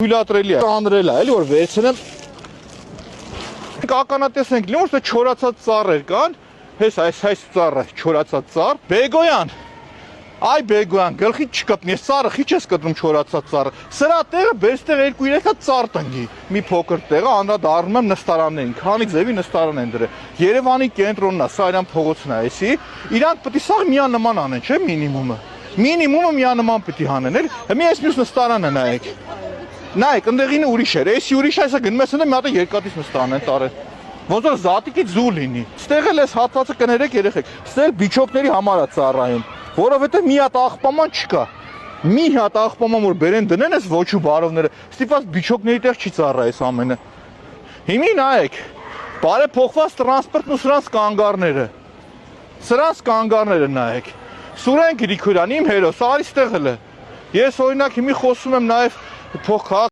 Թույլատրելի է, անդրել է, էլի որ վերցնեմ։ Ականատես ենք լինում, որ չորացած ծառեր կան, այս ծառը, չորացած ծառ, Բեգոյան, այ Բեգոյան, գլխի չկպնի, ես ծառը խիչ ես կտրում չորացած ծառը, սրա տեղը բեստեղ 2-3 հատ ծառ տնգի, մի փոքր տեղը, անդրադառնում եմ նստարաններին, քանի ձևի նստարան են դրել, Երևանի կենտրոնն է, սա իրան փողոցն է, էսի, իրանք պետք է սաղ միանման անեն, չէ՞ մինիմումը, մինիմումը միանման պետք է հանեն, էլ, մի այս մյուս նստարանը նայեք, նայեք, ընդեղինը ուրիշ էր, էսի ուրիշ է, սա գնում ես ընդ մի հատ երկաթից նստարան են տարել, ոնց որ զատիկից զու լինի, ստեղ էլ ես հատվածը կներեք երեխեք, ստեղ բիչոկների համար է ծառայում, որովհետև մի հատ աղբաման չկա, մի հատ աղբաման որ բերեն դնեն ես ոչ ու բարովները, ստիպված բիչոկների տեղ չի ծառայ այս ամենը, հիմի նայեք, բարեփոխված տրանսպորտն ու սրանց կանգառները նայեք, Սուրեն Գրիգորյան, իմ հերոս, արի ստեղ էլ է, ես օրինակ հիմի խոսում եմ նաև փոխ